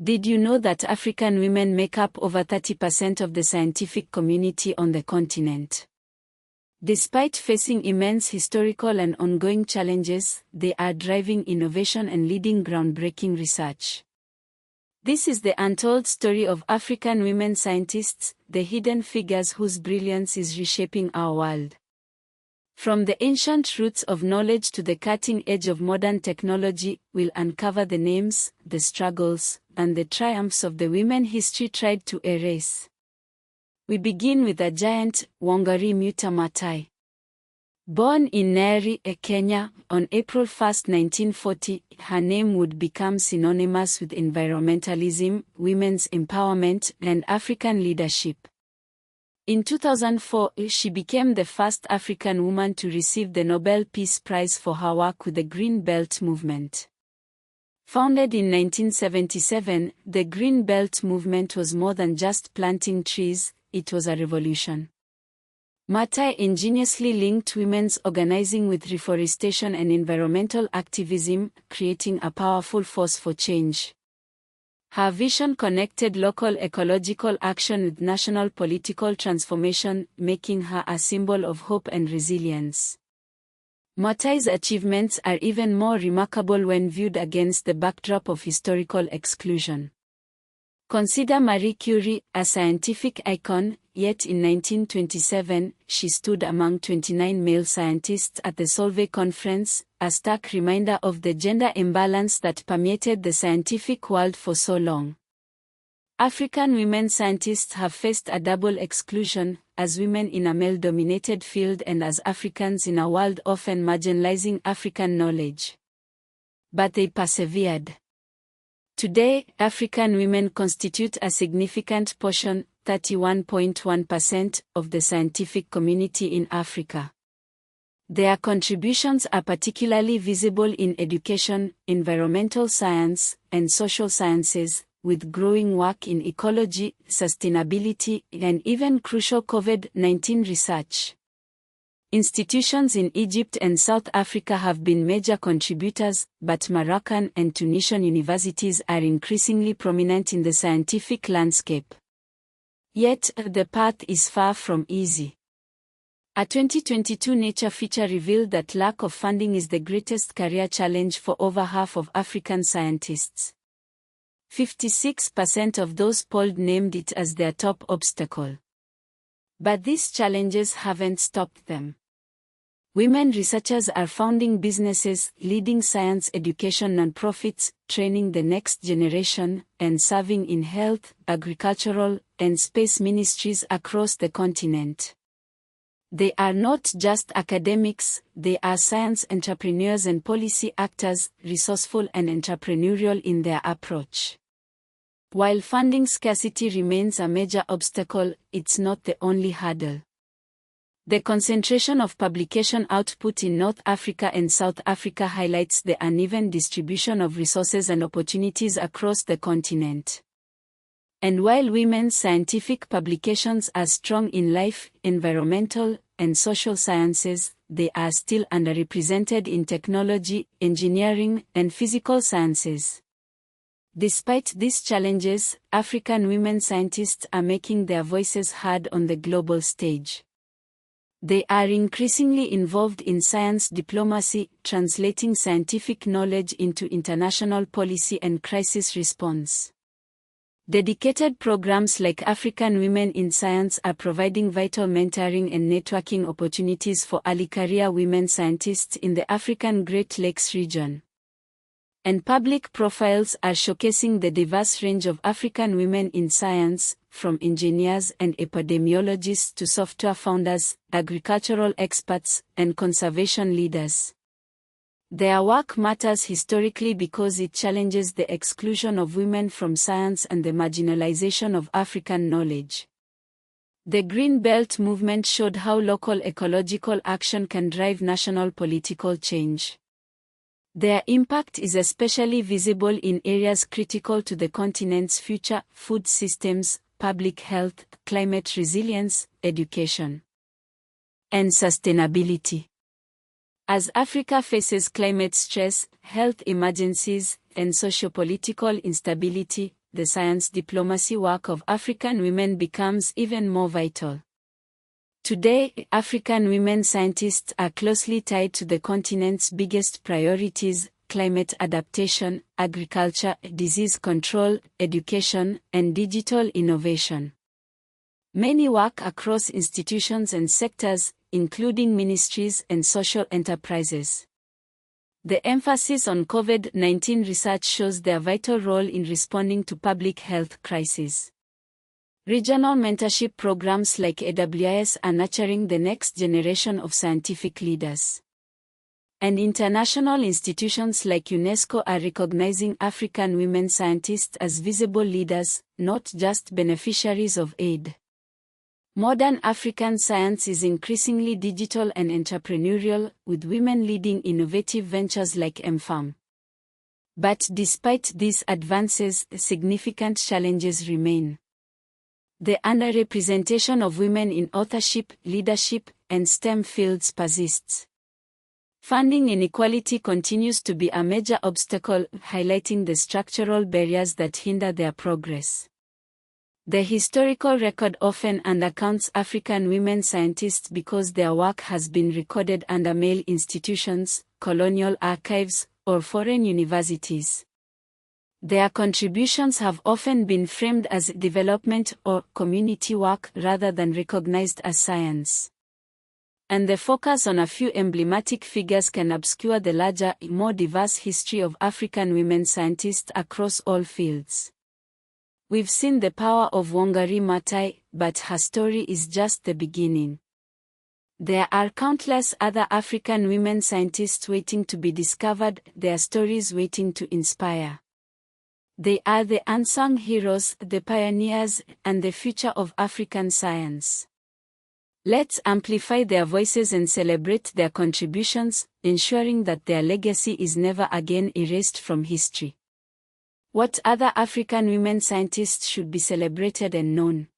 Did you know that African women make up over 30% of the scientific community on the continent? Despite facing immense historical and ongoing challenges, they are driving innovation and leading groundbreaking research. This is the untold story of African women scientists, the hidden figures whose brilliance is reshaping our world. From the ancient roots of knowledge to the cutting edge of modern technology, we'll uncover the names, the struggles, and the triumphs of the women history tried to erase. We begin with a giant, Wangari Maathai. Born in Nyeri, Kenya, on April 1, 1940, her name would become synonymous with environmentalism, women's empowerment, and African leadership. In 2004, she became the first African woman to receive the Nobel Peace Prize for her work with the Green Belt movement. Founded in 1977, the Green Belt movement was more than just planting trees, it was a revolution. Maathai ingeniously linked women's organizing with reforestation and environmental activism, creating a powerful force for change. Her vision connected local ecological action with national political transformation, making her a symbol of hope and resilience. Maathai's achievements are even more remarkable when viewed against the backdrop of historical exclusion. Consider Marie Curie, a scientific icon, yet in 1927, she stood among 29 male scientists at the Solvay Conference, a stark reminder of the gender imbalance that permeated the scientific world for so long. African women scientists have faced a double exclusion, as women in a male-dominated field and as Africans in a world often marginalizing African knowledge. But they persevered. Today, African women constitute a significant portion, 31.1%, of the scientific community in Africa. Their contributions are particularly visible in education, environmental science, and social sciences, with growing work in ecology, sustainability, and even crucial COVID-19 research. Institutions in Egypt and South Africa have been major contributors, but Moroccan and Tunisian universities are increasingly prominent in the scientific landscape. Yet, the path is far from easy. A 2022 Nature feature revealed that lack of funding is the greatest career challenge for over half of African scientists. 56% of those polled named it as their top obstacle. But these challenges haven't stopped them. Women researchers are founding businesses, leading science education nonprofits, training the next generation, and serving in health, agricultural, and space ministries across the continent. They are not just academics, they are science entrepreneurs and policy actors, resourceful and entrepreneurial in their approach. While funding scarcity remains a major obstacle, it's not the only hurdle. The concentration of publication output in North Africa and South Africa highlights the uneven distribution of resources and opportunities across the continent. And while women's scientific publications are strong in life, environmental, and social sciences, they are still underrepresented in technology, engineering, and physical sciences. Despite these challenges, African women scientists are making their voices heard on the global stage. They are increasingly involved in science diplomacy, translating scientific knowledge into international policy and crisis response. Dedicated programs like African Women in Science are providing vital mentoring and networking opportunities for early career women scientists in the African Great Lakes region. And public profiles are showcasing the diverse range of African women in science, from engineers and epidemiologists to software founders, agricultural experts, and conservation leaders. Their work matters historically because it challenges the exclusion of women from science and the marginalization of African knowledge. The Green Belt movement showed how local ecological action can drive national political change. Their impact is especially visible in areas critical to the continent's future: food systems, public health, climate resilience, education, and sustainability. As Africa faces climate stress, health emergencies, and socio-political instability, the science diplomacy work of African women becomes even more vital. Today, African women scientists are closely tied to the continent's biggest priorities: climate adaptation, agriculture, disease control, education, and digital innovation. Many work across institutions and sectors, including ministries and social enterprises. The emphasis on COVID-19 research shows their vital role in responding to public health crises. Regional mentorship programs like AWIS are nurturing the next generation of scientific leaders. And international institutions like UNESCO are recognizing African women scientists as visible leaders, not just beneficiaries of aid. Modern African science is increasingly digital and entrepreneurial, with women leading innovative ventures like mFarm. But despite these advances, significant challenges remain. The underrepresentation of women in authorship, leadership, and STEM fields persists. Funding inequality continues to be a major obstacle, highlighting the structural barriers that hinder their progress. The historical record often undercounts African women scientists because their work has been recorded under male institutions, colonial archives, or foreign universities. Their contributions have often been framed as development or community work rather than recognized as science. And the focus on a few emblematic figures can obscure the larger, more diverse history of African women scientists across all fields. We've seen the power of Wangari Maathai, but her story is just the beginning. There are countless other African women scientists waiting to be discovered, their stories waiting to inspire. They are the unsung heroes, the pioneers, and the future of African science. Let's amplify their voices and celebrate their contributions, ensuring that their legacy is never again erased from history. What other African women scientists should be celebrated and known?